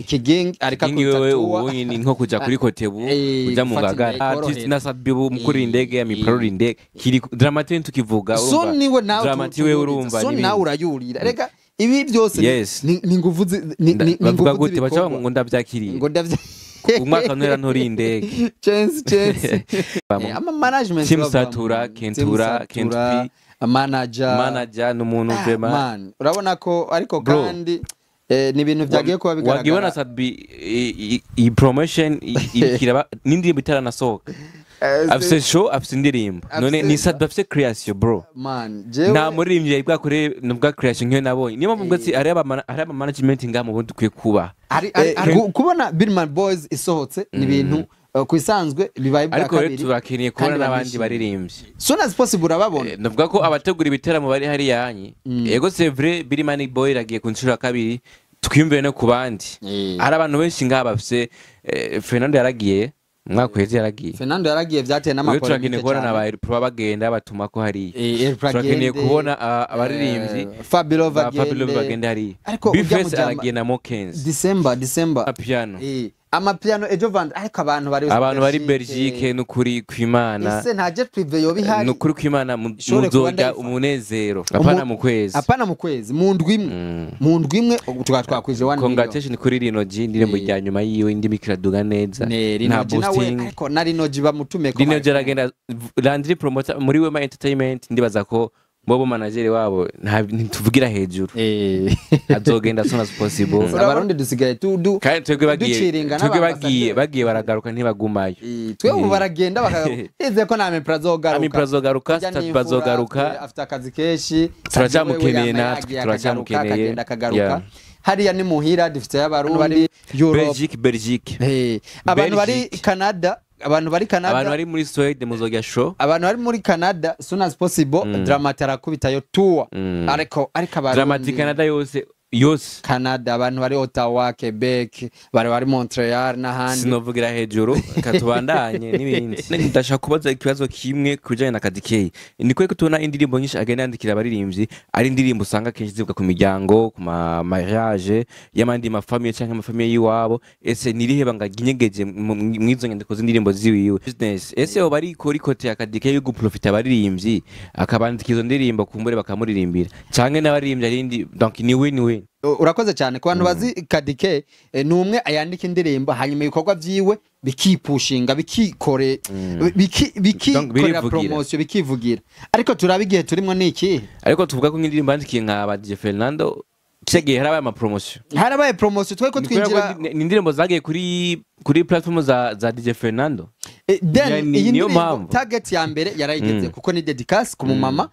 King ariko wewe ubonye ni nko kuja kuri Kotebu uja mu Ngagara artist na Sadbi mukuri indege ya miparori indege kiri Dramati tukivuga so niwe nawe Dramati wewe urumva so nawe urayurira rega ibi byose ni nguvu ni bavuga gute bacha ngo ndavyakiriye ngo ndavya umwaka ntera ntori indege chance ama management team Satura Kentura Kentupi manager n'umuntu vrema urabona ko ariko kandi ni ibintu byagiye kuba bigaragara wagibona Sadbi i promotion ikiraba n'indirimbo itaranasohoka afise show afise indirimbo none ni Sadbi afise creation bro man nta muririmbyi yabwa kure nubwa creation nk'iyo nabonye niyo mpamvu ati ari aba management ngamo bundi kwiye kuba kubona Birman Boys isohotse ni ibintu kwisanzwe bibaye bwa kabiri ariko turakeneye kubona n'abandi baririmbyi soon as possible urababona navuga ko abategura ibiteramo bari hari yanyi ego c'est vrai Birman Boy ragiye kunshura kabiri twiyumvire no kubandi hari abantu benshi ngaba bafise Fernando yaragiye mwaka wese yaragiye Fernando yaragiye vyateye n'amakuru turakeneye kubona n'aba bagenda batuma ko hari turakeneye kubona abaririmbyi Fabio bagenda hari Bifes aragiye na Mokenzi December piano amapiano ejo vand ariko abantu bari Belgique n'ukuri kwimana ese nta jet privé yo bihari n'ukuri kwimana muzojya umunezero apana mu kwezi mu ndwimwe twakwije one congratulations kuri Rinoji ndirimbo rya nyuma yiwe indimi kiraduga neza nta boosting ariko na Rinoji bamutume ko Rinoji aragenda Landry promoter muri Wema Entertainment ndibaza ko bobo manager wabo ntituvugira hejuru azogenda soon as possible abarundi dusigaye kandi twebwe bagiye baragaruka ntibagumayo twebwe baragenda bakageze ko name prazogaruka bazogaruka afite akazi keshi turacamukeneye natwe turacamukeneye hariya ni muhira dufite y'abarundi bari Belgique abantu bari Canada abantu bari muri Sweden muzogya show abantu bari muri Canada soon as possible Dramati arakubitayo tour ariko abantu Dramati Canada yose Canada abantu bari Ottawa Quebec bari Montreal n'ahandi sinovugira hejuru katubandanye n'ibindi ndashaka kubaza ikibazo kimwe kujanye na Kadikei niko ko tubona indirimbo nyinshi agenda yandikira abaririmbyi ari indirimbo usanga kenshi zivuga ku miryango ku mariage y'amandi mafamiye canke amafamiye yiwabo ese nirihe bangaginyegeje mwizo nyandiko z'indirimbo ziwiwe business ese yo bari kuri kote ya Kadikei yo guprofita abaririmbyi akabandika izo ndirimbo kumbure bakamuririmbira canke n'abaririmbyi arindi donc ni win urakoze cyane ku bantu bazi Kadike numwe ayandika indirimbo hanyuma ibikorwa byiwe bikipushinga bikikorera promotion bikivugira ariko turabigiye turimo niki ariko tuvuga ko indirimbo yandikiye nka DJ Fernando cyagiye harabaye promotion tweko twinjira indirimbo zagiye kuri platform za DJ Fernando then iyi ndirimbo target ya mbere yarayigeze kuko ni dedicace ku mama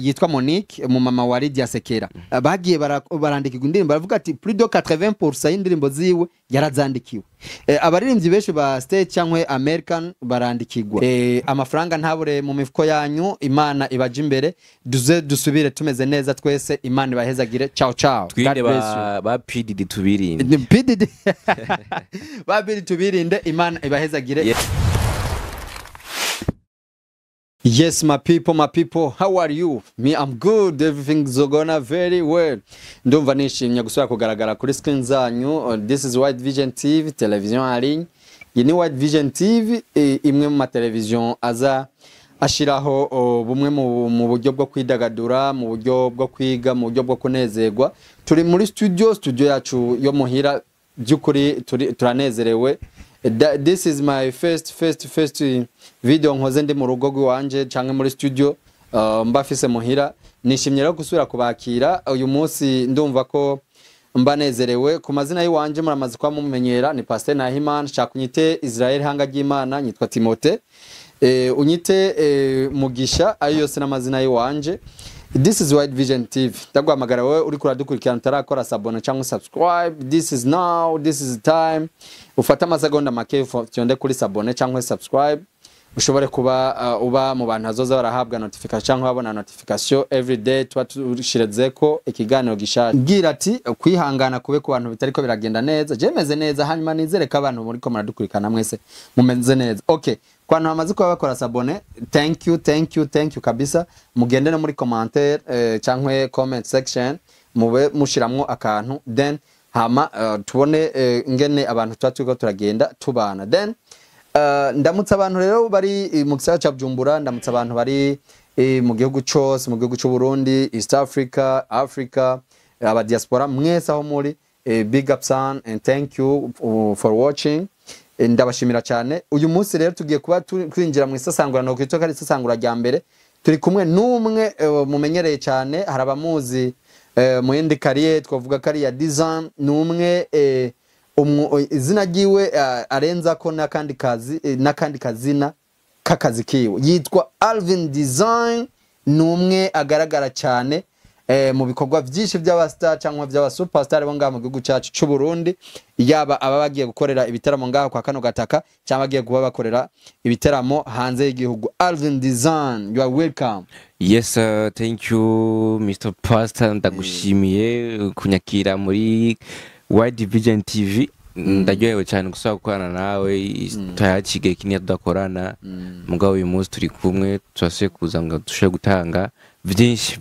yitwa Monique umumama wa Lydia Sekera bagiye barandika indirimbo baravuga ati plus de 80% y'indirimbo ziwe yarazandikiwe abaririmbyi benshi ba state cyangwa American barandikirwa amafaranga ntabure mu mifuko yanyu Imana ibaje imbere dusubire tumeze neza twese Imana ibahezagire ciao twinde ba PDD tubirinde ba PDD tubirinde Imana ibahezagire Yes, my people, how are you? Me, I'm good, everything's gonna very well. Ndumva nishimye gusura kugaragara kuri screen zanyu. This is White Vision TV, television aline. Yini White Vision TV, imwe mu television aza ashiraho bumwe mu buryo bwo kwidagadura, mu buryo bwo kwiga, mu buryo bwo kunezerwa. Turi muri studio yacu yo muhira byukuri turanezerewe. This is my first video nkoze ndi mu rugo rwanje canke muri studio mbafise muhira nishimye rero gusubira kubakira uyu munsi ndumva ko mbanezerewe ku mazina yiwanje muramaze kwa mumenyera ni Pastor Nahimana cakunyite Israel hanga ry'Imana nyitwa Timote unyite Mugisha ayo yose n'amazina yiwanje. This is White Vision TV. Ndagwamagara wewe uri kuradukurikirana tarakora sabone cyangwa subscribe. This is the time. Ufata amasegonda make tionde kuri sabone cyangwa subscribe. Ushobore kuba uba mu bantu azoza barahabwa notification cyangwa babona notification every day twatushireze ko ikiganiro gishaje. Ngira ati kwihangana kube ku bantu bitariko biragenda neza. Jemeze neza hanyuma nizere ko abantu muri ko muradukurikirana mwese mumenze neza. Okay. Kwa ntu bamaze kuba bakora sabone, thank you kabisa. Mugende no muri commentaire cyangwa comment section mube mushiramwo akantu then hama tubone ingene abantu turiko turagenda tubana. Then ndamutse abantu rero bari mu gisagara ca Bujumbura, ndamutse abantu bari mu gihugu cyose, mu gihugu cy'u Burundi, East Africa, Africa, aba diaspora mwese aho muri, big up son and thank you for watching. Ndabashimira cyane. Uyu munsi rero tugiye kuba twinjira mu isasangurano kwitwa kari isasangura rya mbere. Turi kumwe n'umwe mumenyereye cyane, harabamuzi mu yindi kariye twavuga kari ya design, n'umwe izina giwe arenza ko nakandi kazina kakazi kiwe yitwa Alvin Design. N'umwe agaragara cyane mu bikorwa byinshi by'abastar cyangwa by'aba superstar bo ngaha mu gihugu cyacu cy'u Burundi, yaba aba bagiye gukorera ibitaramo ngaha kwa kano gataka cyangwa bagiye kuba bakorera ibitaramo hanze y'igihugu. Alvin Design, you are welcome. Yes, thank you Mr. Pastor, ndagushimiye kunyakira muri Wide Vision TV. Ndaryohewe cyane gusaba gukorana nawe, tayakige kinye tudakorana, mugabo uyu munsi turi kumwe twase kuza ngo dushe gutanga byinshi.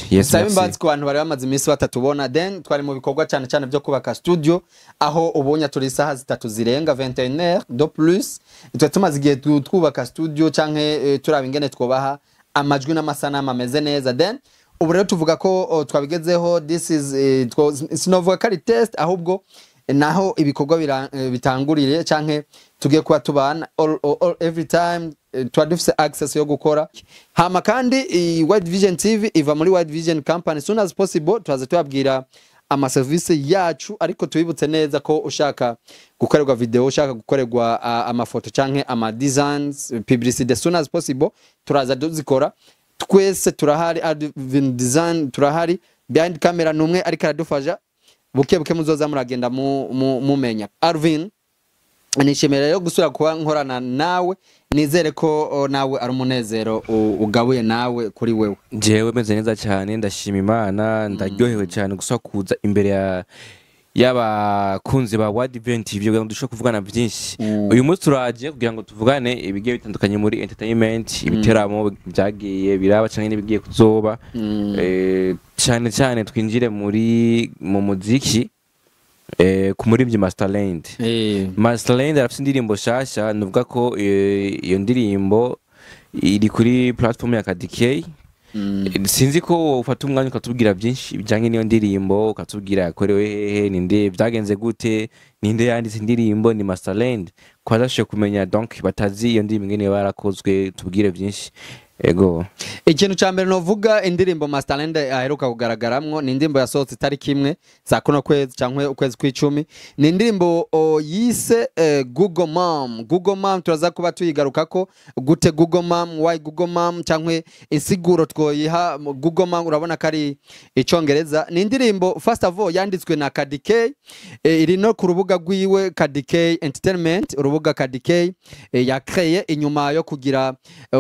Yes, sabimbazi ku bantu bari bamaze iminsi batatubona. Then twari mu bikorwa cyane byo kubaka studio, aho ubonya turi saha 3 zirenga 21h de plus. Twe tumaze igihe twubaka studio canke turaba ingene twobaha amajwi n'amasanamu ameze neza. Then ubu rero tuvuga ko twabigezeho, this is sinovuga kari test, ahubwo naho ibikorwa bitangurire canke tugiye kuba tubana every time twadufise access yo gukora. Hama kandi Wide Vision TV iva muri Wide Vision Company soon as possible. Twaze tubabwira ama service yacu, ariko tubibutse neza ko ushaka gukorerwa video, ushaka gukorerwa amafoto canke ama designs, publicity soon as possible, turaza duzikora. Twese turahari, Alvin Design turahari, behind camera numwe ariko aradufasha buke muzoza muragenda mumenya. Alvin, nishimira rero gusura kuba nkorana nawe, nizere ko nawe ari umunezero ugabuye nawe kuri wewe. Jewe meze neza cyane, ndashima Imana, ndaryohewe cyane gusa kuza imbere y'abakunzi ba Wide Vision TV kugira ngo dushobore kuvugana byinshi. Uyu munsi turaje kugira ngo tuvugane ibigiye bitandukanye muri entertainment, ibiteramo byagiye biraba cyane n'ibigiye kuzoba, cyane twinjire mu muziki, ku muririmbyi Masterland. Masterland arafite indirimbo shasha, nuvuga ko iyo ndirimbo iri kuri platform ya KDK. Sinzi ko ufata umwanya ukatubwira byinshi bijyanye n'iyo ndirimbo, ukatubwira yakorewe hehe, ninde byagenze gute, ninde yanditse indirimbo, ni Masterland, kwazashe kumenya donc batazi iyo ndirimbo ngene barakozwe, tubwire byinshi. Ego ikintu ca mbere novuga, indirimbo Masterland aheruka kugaragaramwo ni indirimbo yasohotse tariki imwe za kuno kwezi cankwe ukwezi kw'icumi. Ni indirimbo yise Google Mom. Google Mom turaza kuba tuyigarukako gute Google Mom, why Google Mom, cankwe insiguro twoyiha Google Mom. Urabona kari icongereza. Ni indirimbo first of all yanditswe na KDK, iri no ku rubuga rwiwe KDK Entertainment, urubuga KDK yakreye inyuma yo kugira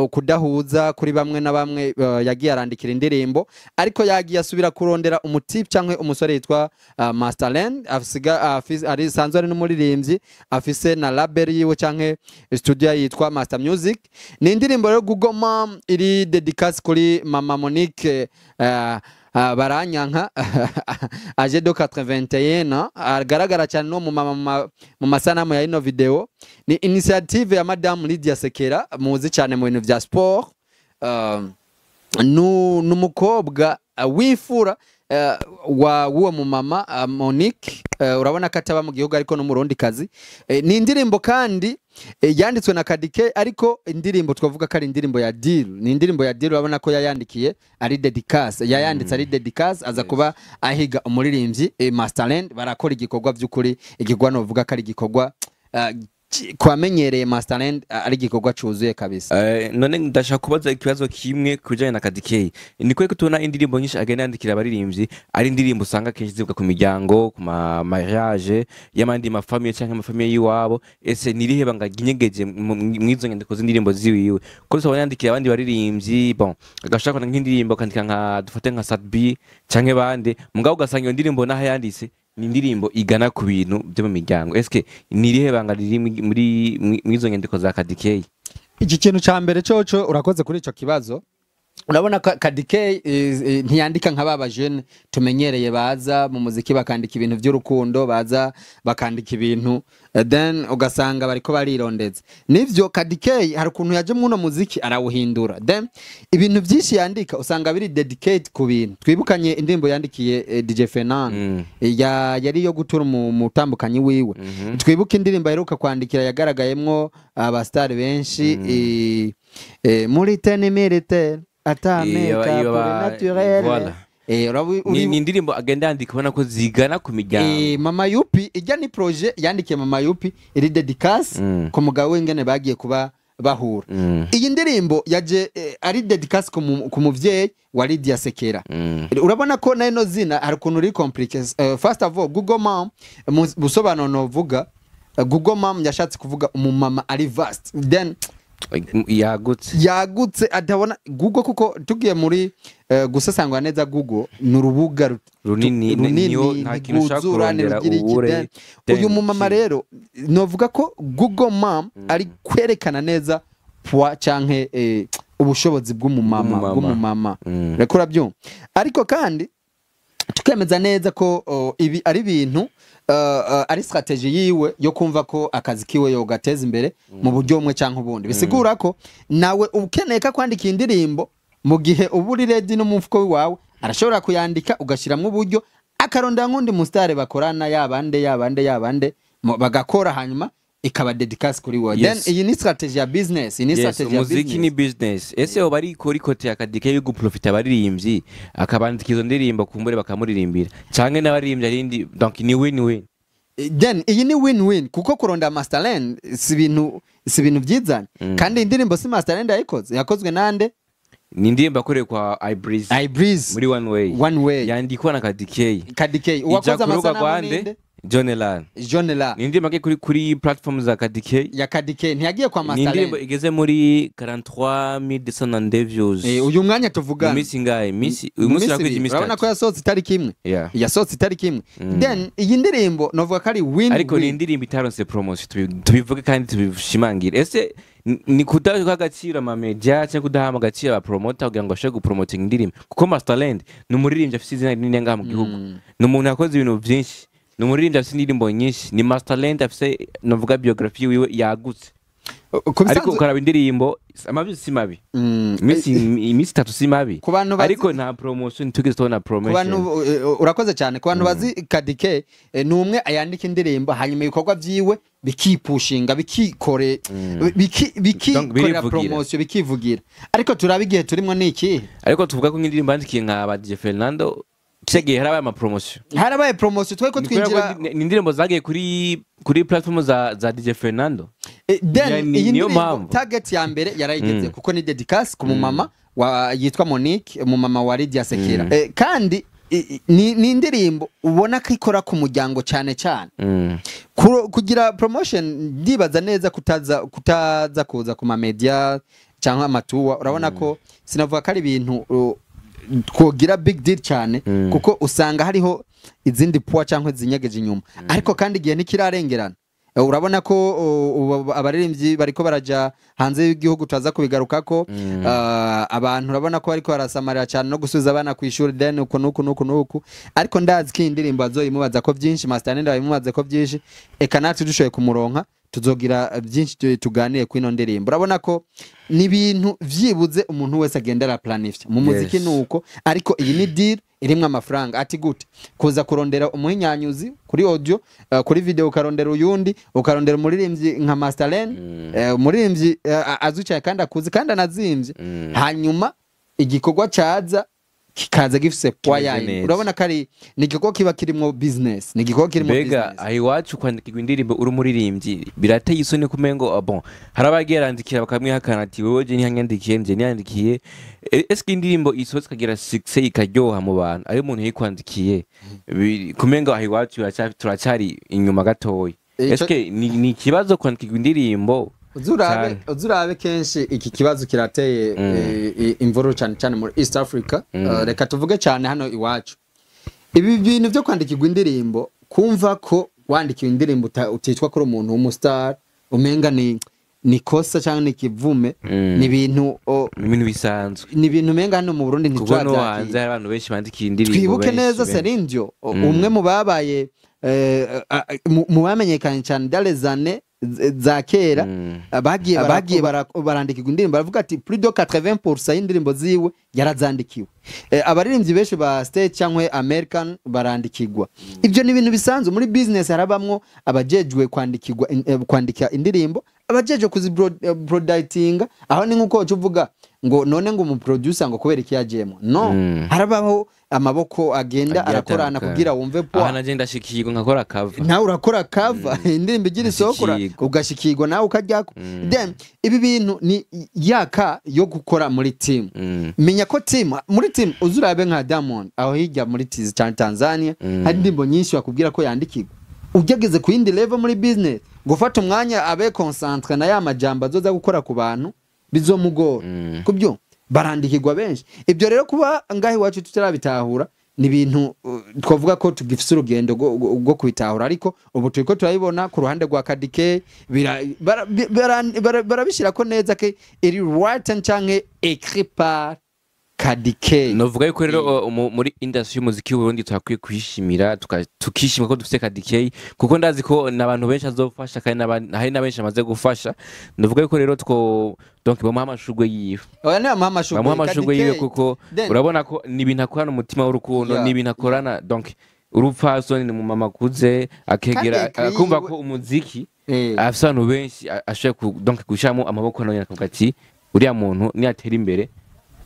kudahuza kuri bamwe na bamwe, yagiye arandikira indirimbo, ariko yagiye asubira kurondera umutipe cyangwa umusore yitwa Masterland, ari sanzwe ari n'umuririmbyi, afise na label yiwe cyangwa studio yitwa Master Music. Ni indirimbo rero Google Mom iri dedicace kuri Mama Monique Baranyanka age de 81 agaragara cyane no mu masanamu ya ino video. Ni initiative ya Madame Lydia Sekera, muzi cyane mu bintu vya sport. Numukobwa wifura wa mu mama Monique, urabona ko ataba mu gihugu ariko no mu Burundi kazi. Ni indirimbo kandi yanditswe na KDK, ariko indirimbo twavuga ko ari indirimbo ya deal. Ni indirimbo ya deal, urabona ko yayandikiye ari dedicace, yayanditse ari dedicace, aza kuba ahiga umuririmbyi Masterland. Barakora igikorwa by'ukuri, igikorwa novuga ko ari igikorwa kwamenyereye Masterland, ari igikorwa cyuzuye kabisa. None ndashaka kubaza ikibazo kimwe kujanye na KDK. Ni kweko tubona indirimbo nyinshi agenda yandikira abaririmbyi, ari indirimbo usanga kenshi zivuga ku miryango, ku mariage y'amandi mafamiye cyangwa amafamiye yiwabo. Ese nirihe banga ginyegeje mwizo nyandiko z'indirimbo ziwiwe ko tubona yandikira abandi baririmbyi, bon agashaka nk'indirimbo kandika nka dufate nka Sadbi cyangwa bande, mugabo ugasanga iyo ndirimbo naho yanditse ni indirimbo igana ku bintu byo mu miryango. Eske nirihe banga riri muri mwizo nyandiko za KDK? Iki kintu ca mbere coco urakoze kuri ico kibazo. urabona ko Kadike ntiyandika nka baba jeune tumenyereye baza mu muziki bakandika ibintu by'urukundo baza bakandika ibintu then ugasanga bariko barirondeza nivyo Kadike hari ukuntu yaje mu no muziki arawuhindura then ibintu byinshi yandika usanga biri dedicate ku bintu twibukanye indirimbo yandikiye DJ Fernand yari yo gutura mu mutambukanyi wiwe twibuka indirimbo aheruka kwandikira yagaragayemwo abastar benshi muri tene militaire atameka naturel voilà ni indirimbo agenda yandika ubona ko zigana ku miryango Mama Yupi ijya ni projet yandikiye Mama Yupi iri dedicace ku mugabo w'ingene bagiye kuba bahura iyi ndirimbo yaje ari dedicace ku muvyeyi wa Lydia Sekera urabona ko nayo zina hari ukuntu ri complicated first of all Google Mom busobanuro novuga Google Mom yashatse kuvuga umumama ari vast then yagutse atabona Google kuko tugiye muri gusesangura neza Google nurubuga runini nta kintu ushaka kurondera ubure uyu mumama rero novuga ko Google Mom ari kwerekana neza poa canke ubushobozi bw'umumama reko urabyumva ariko kandi tukemeza neza ko ibi ari bintu ari strategy yiwe yo kumva ko akazi kiwe yo gateza imbere mu buryo bumwe canke ubundi bisigura ko nawe ukeneye ka kwandika indirimbo mu gihe uburi ready no mufuko wawe arashobora kuyandika ugashiramwe uburyo akaronda nkundi mustare bakorana yabande bagakora hanyuma ikaba dedicace kuri we then iyi ni strategy ya business ini strategy ya muziki ni business ese bari kuri kote ya Kadike yo guprofita abaririmbyi akabandika izo ndirimbo kumbure bakamuririmbira canke n'abaririmbyi arindi donc ni win then iyi ni win kuko kuronda masterland si ibintu byizana kandi indirimbo si masterland yakozwe nande ni indirimbo akoreye kwa iBreeze muri one way yandikwa na Kadike uwakoze amasanamu ninde Jonelan ni indirimbo kuri platform za Kadike ntiyagiye kwa masterland ni indirimbo igeze muri 43200 views uyu mwanya tuvugana misi ngaye umunsi nakwije misi urabona ko yasohotse itariki imwe yasohotse itariki imwe then iyi ndirimbo novuga ko ari win ariko ni indirimbo itaronse promotion tubivuge kandi tubishimangire ese ni kudaha agaciro amamedia cyangwa kudaha agaciro aba promoter kugira ngo ashobore gupromoting indirimbo kuko masterland ni umuririmbyi afite izina rinini ngaha mu gihugu ni umuntu yakoze ibintu byinshi ni umuririmbyi afite indirimbo nyinshi ni masterland afite novuga biography wiwe yagutse ariko ukaraba indirimbo amabi si mabi imisi 3 si mabi ariko nta promotion tugeze tubona promotion urakoze cyane ku bantu bazi Kadike ni umwe ayandika indirimbo hanyuma ibikorwa byiwe bikipushinga bikikorera promotion bikivugira ariko turabigiye turimo niki ariko tuvuga ko indirimbo yandikiye nka DJ Fernando Chege harabaye promotion tweko twinjira ni indirimbo zagiye kuri platform za DJ Fernando then iyi ndirimbo target ya mbere yarayigeze kuko ni dedicace ku mumama yitwa Monique umumama wa Lydia Sekera kandi ni indirimbo ubona ko ikora ku muryango cyane kugira promotion ndibaza neza kutaza kuza ku ma media cyangwa amatuwa urabona ko sinavuga ko ari ibintu twogira big deal cyane kuko usanga hariho izindi poa cyangwa zinyegeje inyuma ariko kandi igihe nikirarengerana urabona ko abaririmbyi bariko baraja hanze y'igihugu twaza kubigaruka ko abantu urabona ko bariko barasamarira cyane no gusubiza abana ku ishuri then uko nuko ariko ndazi ko indirimbo azoyimubaza ko byinshi masterland bayimubaza ko byinshi eka natwe dushoye kumuronka tuzogira byinshi tuganiye ku ino ndirimbo urabona ko ni ibintu vyibuze umuntu wese agendera planifya mu muziki nuko ariko iyi ni deal irimwe amafaranga ati gute kuza kurondera umuhinyanyuzi kuri audio kuri video ukarondera uyundi ukarondera umuririmbyi nka Masterland umuririmbyi azucaye kandi akuzi kandi anazimvye hanyuma igikorwa caza kikaza gifise poya urabona kari ni igikorwa kiba kirimo business ni igikorwa kirimo business bega ayiwacu kwandika indirimbo uri umuririmbyi birateye isoni kumengo bon harabagerandikira bakamwihakana ati wewe je nyandikiye nje nyandikiye eske indirimbo isohotse kagira success ikaryoha mu bantu ari umuntu yikwandikiye kumengo ayiwacu turacari inyuma gatoyi eske ni kibazo kwandika indirimbo uzurabe kenshi iki kibazo kirateye imvuru cyane muri East Africa reka tuvuge cyane hano iwacu ibi bintu byo kwandikirwa indirimbo kumva ko wandikiwe indirimbo utitwa kuri umuntu w'umustar umenga ni ni kosa cyangwa ni kivume ni ibintu bisanzwe ni ibintu menga hano mu Burundi kuko no hanze hari abantu benshi bandikiye indirimbo twibuke neza Serindyo umwe mu babaye mu bamenyekanye cyane dalezane za kera bagiye barandikirwa indirimbo baravuga ati plus de 80% y'indirimbo ziwe yarazandikiwe abaririmbyi benshi ba state cyangwa American barandikirwa ibyo ni ibintu bisanzwe muri business harabamwo abajejwe kwandika indirimbo abajejwe kuziproductinga aho ni nkuko uvuga ngo none ngo mu producer ngo kubera iki yajemo no harabaho amaboko agenda arakorana kugira wumve po aha nagenda shikirwa nkakora cover nawe urakora cover indirimbo igira isokora ugashikirwa nawe ukajyako then ibi bintu ni yaka yo gukora muri team menya ko team muri team uzurabe nka Diamond aho hijya muri Tanzania hari indirimbo nyinshi bakubwira ko yandikirwa ugegeze ku yindi level muri business gufata umwanya abe concentre na ya majambo azoza gukora ku bantu bizomugora kubyo barandikirwa benshi ibyo rero kuba ngahi wacu tutarabitahura ni ibintu twavuga ko tugifise urugendo rwo kubitahura ariko ubu turiko turabibona ku ruhande rwa Kadike barabishira ko neza ke iri written canke écrit par Kadike novuga yuko rero muri industry y'umuziki w'Uburundi twakwiye kwishimira tukishima ko dufite Kadike kuko ndazi ko nabantu benshi azofasha kandi hari nabenshi amaze gufasha novuga yuko rero donc bamuha amashugwe yiwe oya ne bamuha amashugwe yiwe kuko urabona ko ni ibintu akorana umutima w'urukundo ni ibintu akorana donc urupfasoni ni mu mama kuze akegera akumva ko umuziki afite abantu benshi ashaka donc gushamo amaboko none akavuga ati uriya muntu ni atera imbere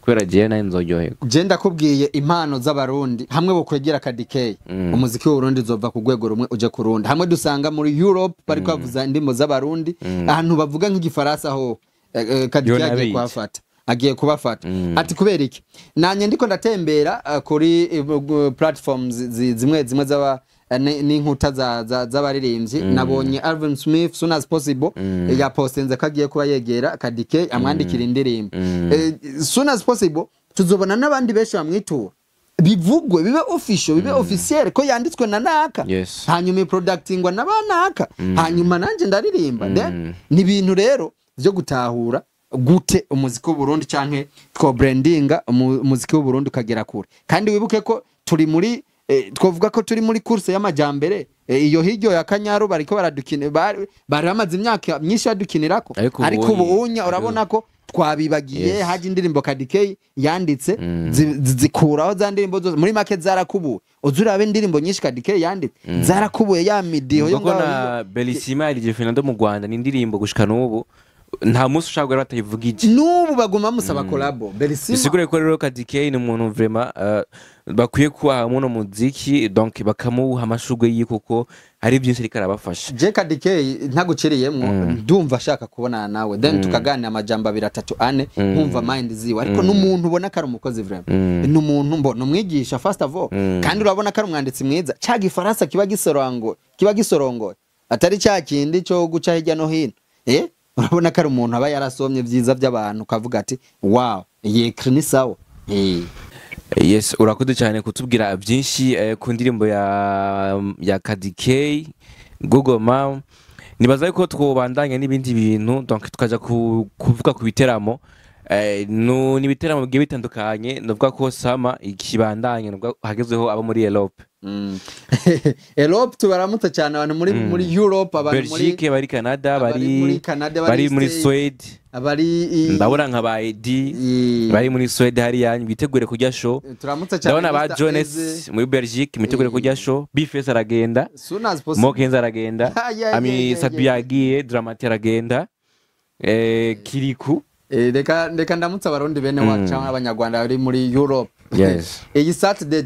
kubera je nayo nzoryoherwa je ndakubwiye impano z'abarundi hamwe bokwegera Kadike umuziki w'Uburundi zova ku rwego rumwe uje ku rundi hamwe dusanga muri Europe bari kwavuza indimo z'abarundi ahantu bavuga nk'igifaransa ho Kadike agiye kubafata ati kubera iki nanye ndiko ndatembera kuri platforms zimwe z'aba n'inkuta z'abaririmbyi nabonye Alvin Smith soon as possible ya postenze kagiye kuba yegera Kadike amwandikira indirimbo soon as possible tuzobona n'abandi benshi bamwitura bivugwe bibe official bibe officiel ko yanditswe na naka hanyuma productingwa nabanaka hanyuma nanje ndaririmba ni ibintu rero byo gutahura gute umuziki w'Uburundi canke two brandinga umuziki w'Uburundi ukagera kure kandi wibuke ko turi muri twavuga ko turi muri course y'amajambere iyo hiryo ya Kanyaru bariko baradukine bari bamaze imyaka myinshi badukinirako ariko ubunya urabona ko twabibagiye haje indirimbo Kadike yanditse zikuraho za ndirimbo zose muri make zarakubuye uzurabe indirimbo nyinshi Kadike yanditse zarakubuye ya midiho yo ngana Bellissima iri Fernando mu Rwanda ni indirimbo gushika n'ubu nta musi ushaka batayivugije n'ubu baguma musaba collabo Bellissima bisigure ko rero Kadike ni umuntu vraiment bakwiye kuba hamwe no muziki donc bakamuha amashugwe yikuko hari byinshi rika arabafasha je Kadike ntaguceriyemwo ndumva ashaka kubona nawe then tukaganira amajambo 3-4 nkumva mind ziwe ariko n'umuntu ubona ko ari umukozi vraiment n'umuntu mbona umwigisha first of all kandi urabona ko ari umwanditsi mwiza cyaga ifaransa kiba gisorongoye atari cya kindi cyo guca hirya no hino urabona ko ari umuntu aba yarasomye byiza by'abantu ukavuga ati wow yekri ni sawa yes urakoze cyane kutubwira byinshi ku ndirimbo ya Kadike Google Mom nibaza ko twobandanya n'ibindi bintu donc tukaja kuvuga ku biteramo no ni biteramo bigiye bitandukanye novuga ko sama ikibandanye novuga hagezeho aba muri Europe Europe tubaramutse cyane abantu muri Europe abantu muri Belgique bari Canada bari muri Sweden abari ndabona nka ba ID bari muri Sweden hari yanyu bitegure kujya show turamutse cyane ndabona ba Jones muri Belgique bitegure kujya show Bifes aragenda Mokenza aragenda Ami Sadbi yagiye Dramati aragenda Kiriku reka ndamutse abarundi bene wacu cyangwa abanyarwanda bari muri Europe yes iyi Saturday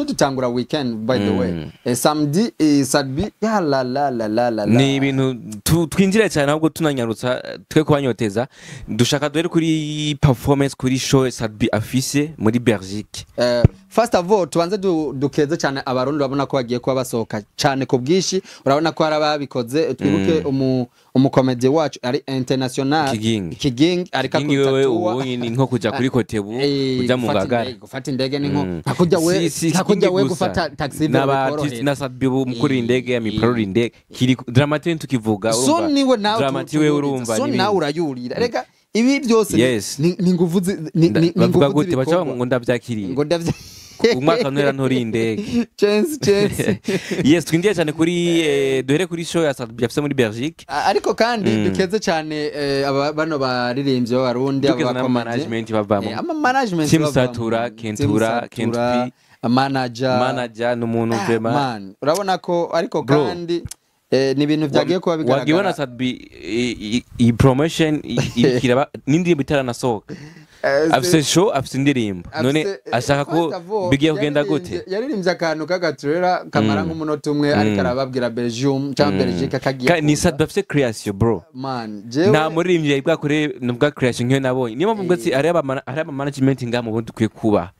dutangura weekend by the way samedi Sadbi ya la ni ibintu twinjira cyane ahubwo tunanyarutsa twe kubanyoteza dushaka dore kuri performance kuri show Sadbi afise muri Belgique first of all tubanze dukeze cyane abarundi urabona ko bagiye kuba basohoka cyane ku bwinshi urabona ko hari ababikoze twibuke umukomedi wacu ari international Kigingi ariko akutatua ni nko kuja kuri Kotebu kuja mu Ngagara gufata indege ni nko hakujya we gufata taxi na Sadbibu mukuri indege ya mipro indege kiri dramatique tukivuga so niwe nawe dramatique we urumva so nawe urayurira rega ibi byose ni nguvu ni nguvu gute bacha ngo ndavyakiriye ngo ndavya umwaka ntera ntori indege chance yes twindiye cyane kuri duhere kuri show ya Sadbi yafise muri Belgique ariko kandi dukeze cyane bano baririmbye b'abarundi aba management bavamo ama management Team Satura Kentura Kentupi manager n'umuntu vraiment man urabona ko ariko kandi ni ibintu byagiye kuba bigaragara wagibona Sadbi i promotion ikiraba n'indirimbo itaranasohoka afise show afise indirimbo none ashaka ko bigiye kugenda gute yaririmbye akantu k'agaturera kamara nk'umunota umwe ariko arababwira Belgium cyangwa Belgique kagiye ni Sadbi afise creation bro man nta muririmbyi yari bwakore nubwa creation nk'iyo nabonye niyo mpamvu ngo ari aba management ngamu bundi kwiye kuba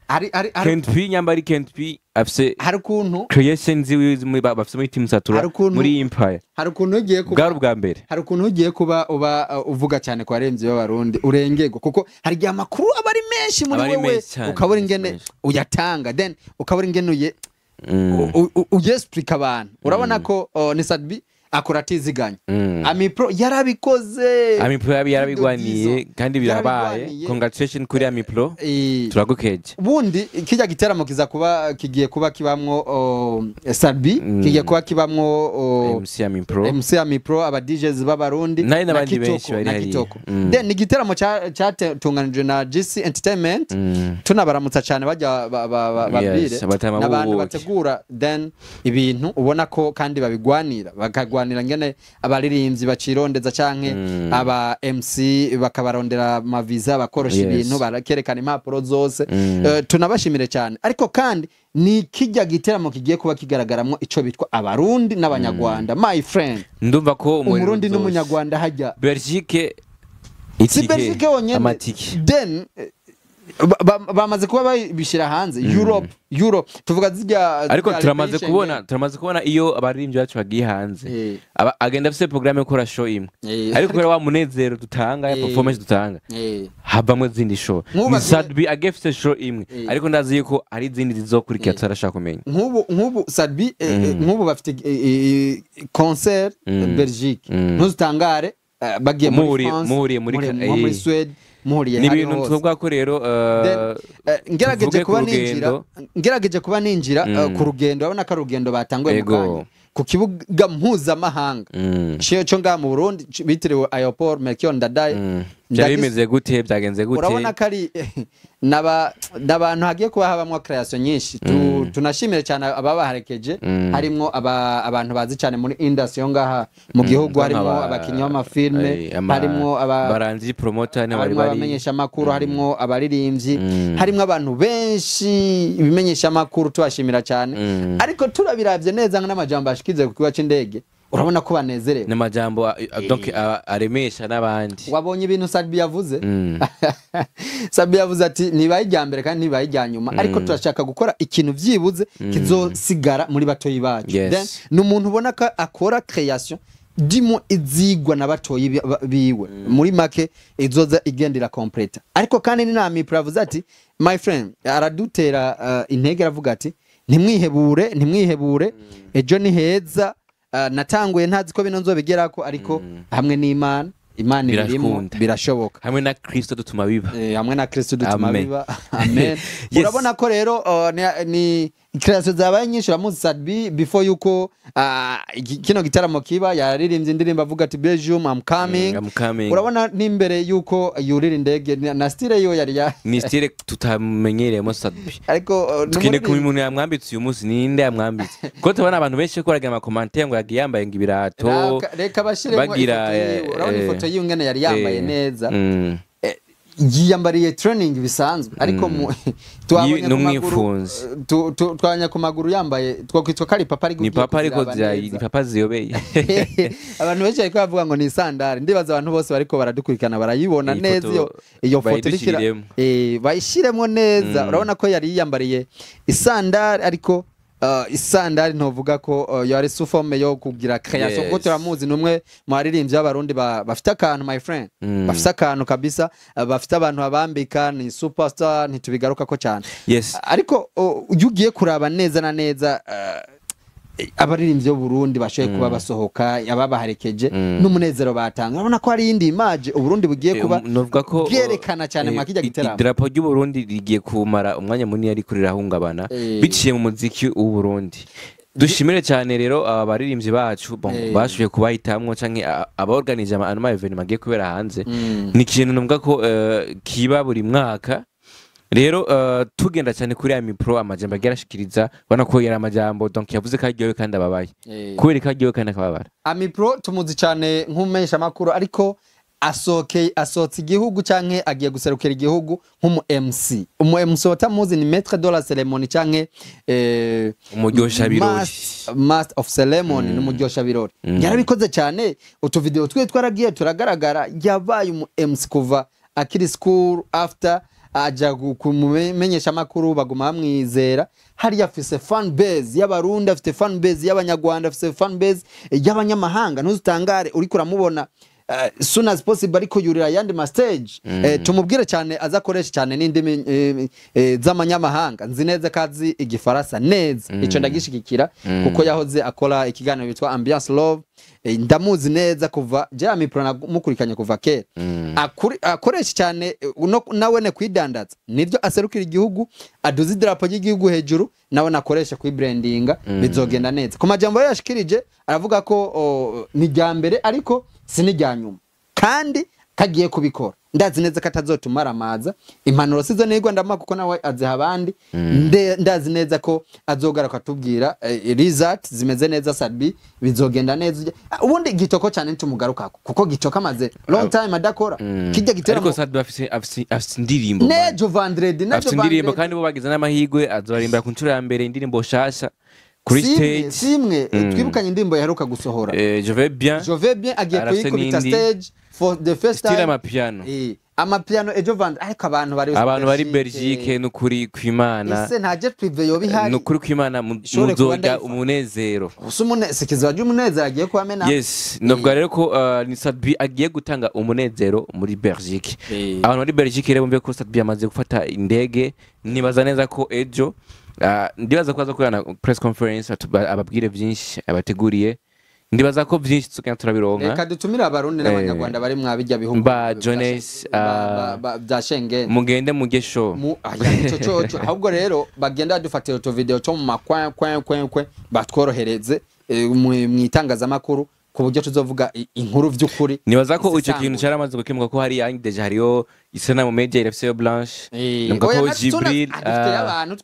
Kentupi nyambari Kentupi afise hari ukuntu creation ziwe bafise muri Team Satura muri Empire hari ukuntu ugiye kuba bwari ubwa mbere hari ukuntu ugiye kuba uvuga cyane kwa remvye b'abarundi urengego kuko hari gihe amakuru aba ari menshi muri wewe ukabura ingene uyatanga then ukabura ingene uyexplica abantu urabona ko ni Sadbi akora atiziganya Amipro yarabikoze Amipro yarabigwaniye kandi birabaye congratulations kuri Amipro turagukeje bundi kijya giteramo kiza kuba kigiye kuba kibamwo Sadbi kigiye kuba kibamwo MC Amipro aba DJs b'abarundi na Kitoko then ni giteramo cyatunganije na GC Entertainment tunabaramutsa cyane bajya babire n'abantu bategura then ibintu ubona ko kandi babigwanira bakagwanira ngene abaririmbyi bacirondeza canke aba MC bakabarondera amaviza bakorosha ibintu barakerekana impapuro zose tunabashimire cyane ariko kandi ni kijya giteramo kigiye kuba kigaragaramwo ico bitwa abarundi n'abanyarwanda my friend ndumva ko umurundi n'umunyarwanda hajya Belgique Belgique wonyene then bamaze kuba babishira hanze Europe tuvuga zijya ariko turamaze kubona iyo abaririmbyi bacu bagiye hanze agenda afise programme yo gukora show imwe ariko kubera wa munezero dutanga ya performance dutanga habamwe zindi show ni Sadbi agefise show imwe ariko ndazi yuko ari zindi zizokurikira turashaka kumenya nk'ubu Sadbi nk'ubu bafite concert Belgique ntuzitangare bagiye muri Sweden ni ibintu tuvuga ko rero ngerageje kuba ninjira ku rugendo urabona ko urugendo batanguye mu kanya ku kibuga mpuzamahanga cyo ngaha mu Burundi bitiriwe Aeroport Melchior Ndadaye byari bimeze gute byagenze gute urabona ko ari n'abantu hagiye kuba habamwo creation nyinshi tunashimire cyane ababaharekeje harimo abantu bazi cyane muri industry ngaha mu gihugu harimo abakinyi b'amafilme harimo baranzi promoter bari bamenyesha amakuru harimo abaririmbyi harimo abantu benshi ibimenyesha amakuru tubashimira cyane ariko turabiravye neza n'amajambo ashikize ku kiwa c'indege urabona ko banezerewe n'amajambo donc aremesha n'abandi wabonye ibintu Sadbi yavuze Sadbi yavuze ati nibaye ijya mbere kandi nibaye ijya nyuma ariko turashaka gukora ikintu vyibuze kizosigara muri batoyi bacu then n'umuntu ubona ko akora creation dimo izigwa na batoyi biwe muri make izoza igendera complete ariko kandi ni nami pravuze ati my friend aradutera intege aravuga ati ntimwihebure ejo ni heza natanguye ntazi ko bino nzobigerako ariko hamwe n'Imana irimo birashoboka hamwe na Kristo dutuma biba hamwe na Kristo dutuma biba amen urabona ko rero ni creation zabaye nyinshi uramuzi Sadbi before yuko kino gitaramo kiba yaririmbye indirimbo avuga ati Belgium I'm coming urabona n'imbere yuko yurira indege na style yo yari ni style tutamenyereyemo Sadbi ariko tukine ku muntu yamwambitse uyu munsi ninde yamwambitse ko tabana abantu benshi ko ragira ama commentaire ngo yagiye yambaye ngibirato reka bashiremo bagira urabona ifoto y'ingene yari yambaye neza yiyambariye training bisanzwe ariko twabonye n'umwifunzi twanya ku maguru yambaye twakwitwa kari papa ari ni papa ariko ni papa ziyobeye abantu benshi ariko bavuga ngo ni sandari ndibaza abantu bose bariko baradukurikana barayibona neza iyo foto irikira bayishiremo neza urabona ko yari yiyambariye isandari ariko isandari ntovuga ko yari sufome yo kugira création ko turamuzi numwe mu baririmbyi b'abarundi bafite akantu my friend bafite akantu kabisa bafite abantu babambika ni superstar ntitubigaruka ko cyane ariko ugiye kuraba neza na neza abaririmbyi b'u Burundi bashoye kuba basohoka yababaharekeje n'umunezero batanga urabona ko hari indi image u Burundi bugiye kuba byerekana cyane mu kijya giteramo idarapo ry'u Burundi rigiye kumara umwanya munini ari kurirahungabana biciye mu muziki w'u Burundi dushimire cyane rero aba baririmbyi bacu bashoye kubahitamwo canke abaorganije ama event magiye kubera hanze ni ikintu numva ko kiba buri mwaka rero tugenda cyane kuri Amipro amajambo agerashikiriza bana ko yari amajambo donc yavuze ko aryowe kandi ababaye kubera ko aryowe kandi akababara Amipro tumuzi cyane nk'umesha makuru ariko asotse igihugu canke agiye guserukira igihugu nk'umu MC watamuzi ni maître de la cérémonie canke umuryosha birori master of ceremony n'umuryosha birori yarabikoze cyane utu video twaragiye turagaragara yabaye umu MC kuva akiri school after aja kumumenyesha makuru baguma bamwizera hari yafise fan base y'abarundi afite fan base y'abanyarwanda afite fan base y'abanyamahanga ntuzutangare uri kuramubona soon as possible ariko yurira yandi ma stage tumubwire cyane azakoresha cyane n'indimi z'amanyamahanga nzi neza kazi igifaransa neza ico ndagishikikira kuko yahoze akora ikiganiro bitwa Ambiance Love ndamuzi neza kuva Amipro namukurikanye kuva kera akoresha cyane nawe ne kwidandaza nivyo aserukira igihugu aduzi drapo y'igihugu hejuru nawe nakoresha kwi brandinga bizogenda neza ku majambo yashikirije aravuga ko ni ryambere ariko sinijyanyuma kandi kagiye kubikora ndazi neza katazotumara amaza impanuro sizo nigwa ndama kuko nawe aziha abandi ndazi neza ko azogaruka tubwira result zimeze neza sabi bizogenda neza ubundi gitoko cyane tumugaruka kuko gitoka maze long time adakora kijya gitera ariko sabi afise indirimbo nejo vendredi indirimbo kandi bo bagize n'amahigwe azorimbira ku ncuro ya mbere indirimbo shasha kuri stage simwe twibukanye indirimbo yaheruka gusohora je vais bien agiye kuyikubita stage for the first time style amapiano amapiano ejo vand ariko abantu bari Belgique n'ukuri kwimana ese ntaje prive yo bihari n'ukuri kwimana muzoga umunezero sikizo waje umunezero agiye kuamena yes nubwo rero ko ni Sadbi agiye gutanga umunezero muri Belgique abantu bari Belgique rero bumve ko Sadbi amaze gufata indege nibaza neza ko ejo ndibaza ko aza kurana press conference ababwire byinshi abateguriye ndibaza ko byinshi tukana turabironka reka dutumira abarundi n'abanyarwanda bari mwabijya bihugu ba Jones bya Schengen mugende mugesho cyo ahubwo rero bagenda dufatira to video cyo mu makwe batworohereze mwitangazamakuru ku buryo tuzovuga inkuru vy'ukuri nibaza ko icyo kintu cyaramaze gukemuka ko hari yangi deja hariyo isena mu media irafise Blanche nuko ko Jibril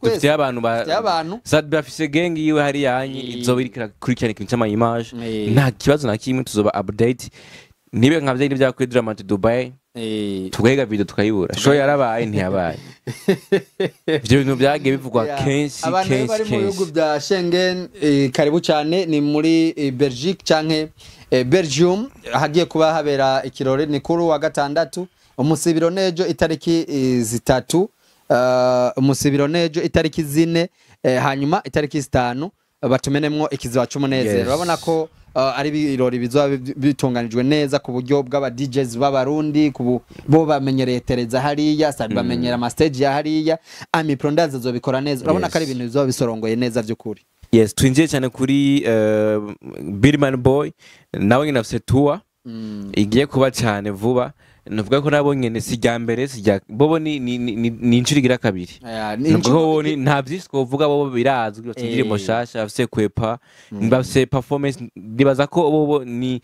dufite abantu Sadbi afise gengi yiwe hari yanyi izobirikira kuri cyane kintu cyama image nta kibazo na kimwe tuzoba update nibe nkavye n'ibya kuri Drama to Dubai tugahega video tukayibura show yarabaye ntiyabaye ibyo bintu byagiye bivugwa kenshi abantu bari mu bihugu bya Schengen karibu cyane ni muri Belgique canke Belgium hagiye kuba habera ikirore ni kuri wa gatandatu umusibiro nejo itariki zitatu umusibiro nejo itariki zine hanyuma itariki 5 batumenemwo ikiziba cy'umunezero urabona ko ari birori bizoba bitunganijwe neza ku buryo bw'aba DJs b'abarundi bo bamenyereye tereza hariya Sadbi bamenyera ama stage ya hariya Amipro ndaza zo bikora neza urabona ko ari ibintu bizoba bisorongoye neza by'ukuri yes twinjiye cyane kuri Birman Boy nawe nyine afite tour igiye kuba cyane vuba nuvuga ko nabo nyene sijya mbere sijya bobo ni incurigira kabiri nuko nta byisiko uvuga bobo birazwi indirimbo shasha afise kwepa mbafise performance ndibaza ko bobo ni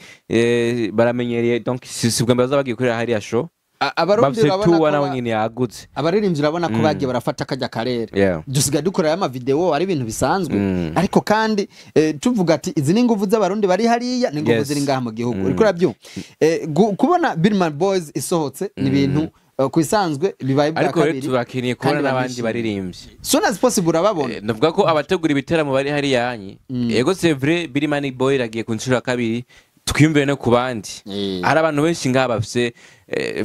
baramenyereye donc sibwa mbaza bagiye kurira hariya show abarundi urabona ko nyine yagutse abaririmbyi urabona ko bagiye barafata kajya karere dusigaye dukora ama video ari ibintu bisanzwe ariko kandi tuvuga ati izi ni nguvu z'abarundi bari hariya ni nguvu ziri ngaha mu gihugu uriko urabyo kubona Birman Boys isohotse ni ibintu kwisanzwe bibaye bwa ariko rero kabiri turakeneye kubona n'abandi baririmbyi soon as possible urababona navuga ko abategura ibiteramo bari hari yanyi ego c'est vrai Billy Money Boy ragiye ku nshuro ya kabiri twiyumvire no ku bandi hari abantu benshi ngaha bafise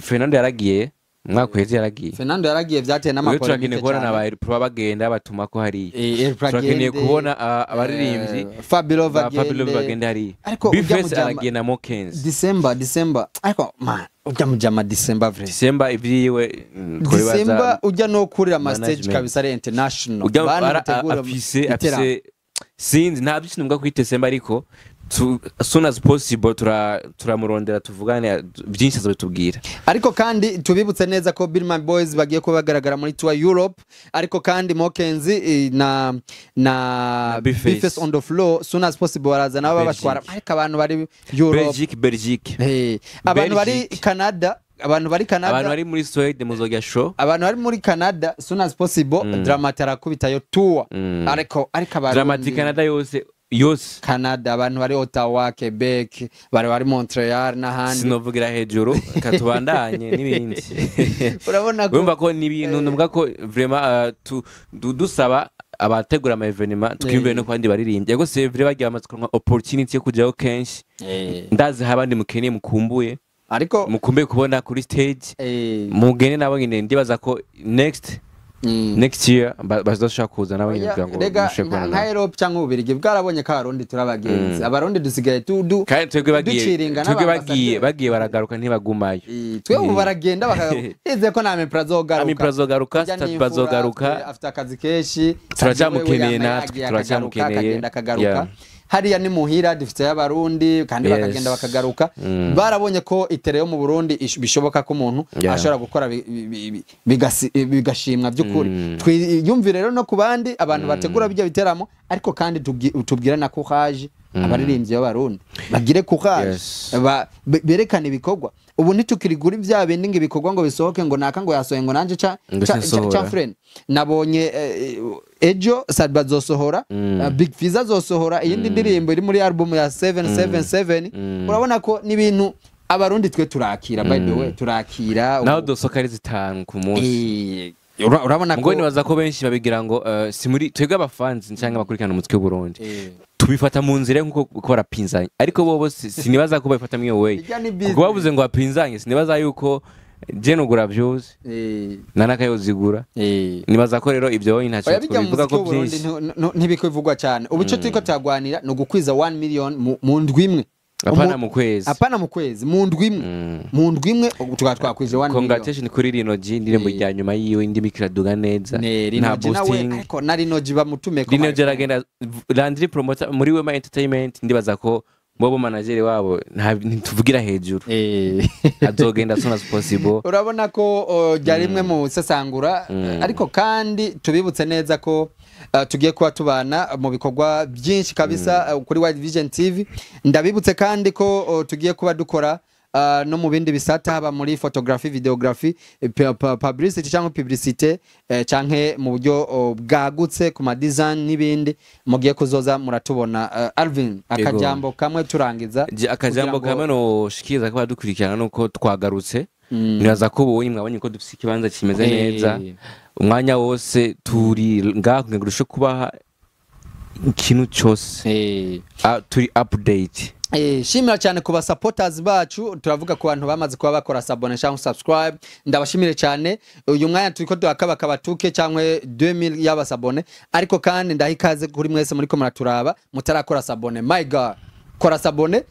Fernando yaragiye umwaka uheze yaragiye Fernando yaragiye vyateye n'amakuru turakeneye kubona n'aba bagenda batuma ko hari turakeneye kubona abaririmbyi Fabio bagenda hari Bifes aragiye na Mokenzi December ariko man ujya mujama December vrai December ivyiwe December ujya no kurira ama stage kabisa ari international afise sinzi nta byinshi numva kuri December ariko as soon as possible turamurondera tuvugane byinshi azobitubwira ariko kandi tubibutse neza ko Billman Boys bagiye ko bagaragara muri tour Europe ariko kandi Mokenzi na Bifes on the floor soon as possible baraza nabo babatwara ariko abantu bari Europe Belgique abantu bari Canada abantu bari muri Sweden muzogya show abantu bari muri Canada soon as possible Dramatic arakubitayo tour ariko abantu Dramatic Canada yose Canada abantu bari Ottawa Quebec bari Montreal n'ahandi sinovugira hejuru katubandanye n'ibindi urabona ko urumva ko n'ibintu numva ko vraiment dusaba abategura ama evenement twimbe no kwandi baririmbye ego c'est vrai bagiye amatsiko opportunity yo kujaho kenshi ndazi habandi mukeneye mukumbuye ariko mukumbuye kubona kuri stage mugene nabo nyine ndibaza ko next year bazoshaka kuza nabo nyine kugira ngo mushekwana nka Europe cyangwa ubirigi bwarabonye ko abarundi turabagenzi abarundi dusigaye kandi twebwe bagiye baragaruka ntibagumayo twebwe baragenda bakageze ko name prazogaruka start bazogaruka afite akazi keshi turacamukeneye natwe turacamukeneye hariya ni muhira dufite y'abarundi kandi bakagenda bakagaruka barabonye ko itere yo mu Burundi bishoboka ko umuntu ashobora gukora bigashimwa by'ukuri twiyumvire rero no kubandi abantu bategura bijya biteramo ariko kandi tubwira na courage abaririmbyi y'abarundi bagire courage berekana ibikorwa ubu ntitukirigura ibya bindi ngo ibikorwa ngo bisohoke ngo naka ngo yasohoye ngo nanje cha friend nabonye ejo Sadba zosohora Big Fizza zosohora iyindi ndirimbo iri muri album ya 777 urabona ko n'ibintu abarundi twe turakira by the way turakira naho dosoka ari zitanu ku munsi urabona ko ngo nibaza ko benshi babigira ngo si muri twebwe abafanzi cyangwa abakurikirana umutwe w'u Burundi tubifata mu nzira nkuko gukora pinzanye ariko bo sinibaza ko babifata mwiyo way kuko bavuze ngo bapinzanye sinibaza yuko jeno gura views nanaka yozigura nibaza ko rero ibyo ntacyo tubivuga ko byinshi ntibikivugwa cyane ubu cyo turiko tagwanira no gukwiza 1 million mu ndwimwe apana mu kwezi mu ndwimwe twakwije 1 million congratulation kuri Rinoji ndirimbo rya nyuma yiwe indi mikiraduga neza nta boosting ariko na Rinoji bamutume ko Rinoji aragenda Landry promoter muri Wema Entertainment ndibaza ko bobo manager wabo ntituvugira hejuru azogenda as soon as possible urabona ko ryarimwe mu sesangura ariko kandi tubibutse neza ko tugiye kuba tubana mu bikorwa byinshi kabisa kuri Wide Vision TV ndabibutse kandi ko tugiye kuba dukora no mu bindi bisata haba muri photography videography publicity cyangwa publicité canke mu buryo bwagutse ku ma design n'ibindi mugiye kuzoza muratubona Alvin akajambo kamwe turangiza akajambo kamwe no shikiza ko dukurikirana nuko twagarutse nibaza ko ubonye mwabonye ko dufite ikibanza kimeze neza umwanya wose turi ngaho ngurushe kubaha ikintu cyose turi update shimira cyane kuba supporters bacu turavuga ku bantu bamaze kuba bakora sabone cyangwa subscribe ndabashimire cyane uyu mwanya turiko duhakabaka batuke cyangwa 2000 y'abasabone ariko kandi ndahikaze kuri mwese muri ko muraturaba mutarakora sabone my god kora sabone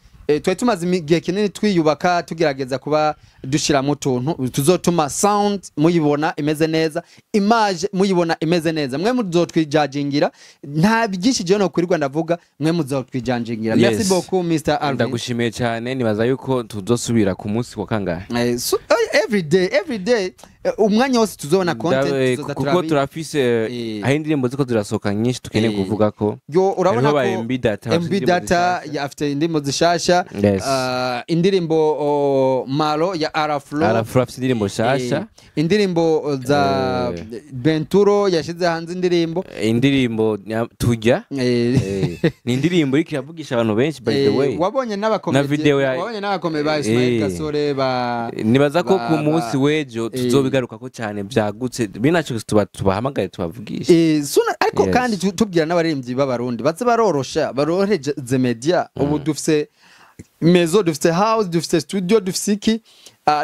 twe tumaze igihe kinini twiyubaka tugerageza kuba dushira mu tuntu tuzotuma sound muyibona imeze neza image muyibona imeze neza mwe muzotwijajingira nta byinshi je no kuri Rwanda ndavuga mwe muzotwijajingira merci beaucoup Mr. Alvin ndagushimiye cyane nibaza yuko tuzosubira ku munsi wa kangahe every day umwanya wose tuzobona content tuzoza kuko turafise aho indirimbo ziko zirasohoka nyinshi tukeneye kuvuga ko yo urabona ko MB Data afite indirimbo zishasha indirimbo Malo ya Araflo afite indirimbo shasha indirimbo za Benturo yashize hanze indirimbo tujya ni indirimbo iri kiravugisha abantu benshi by the way wabonye n'abakomeye ba Ismail Gasore nibaza ko ku munsi wejo tuzobigaruka ko cyane byagutse binacho tubahamagaye tubavugisha ariko kandi tubwira n'abaririmbyi b'abarundi baze baroroheje media ubu dufise mezo dufise house dufise studio dufise iki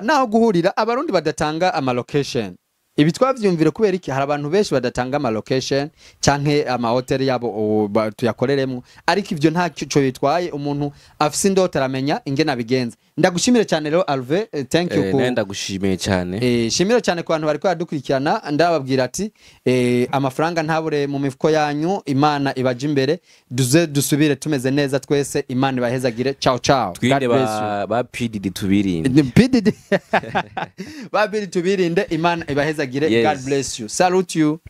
naho guhurira abarundi badatanga ama location ibi twavyumvire kubera iki hari abantu benshi badatanga ama location canke ama hotel yabo tuyakoreremo ariko ivyo nta cyo bitwaye umuntu afise indoto aramenya ingena bigenze ndagushimire cyane rero Alve thank you ko ndagushimiye cyane shimire cyane ku bantu bari kwadukurikirana ndababwira ati amafaranga ntabure mu mifuko yanyu Imana ibaje imbere dusubire tumeze neza twese Imana ibahezagire ciao ciao twinde ba PDD tubirinde ba PDD tubirinde Imana ibahezagire God bless you salute you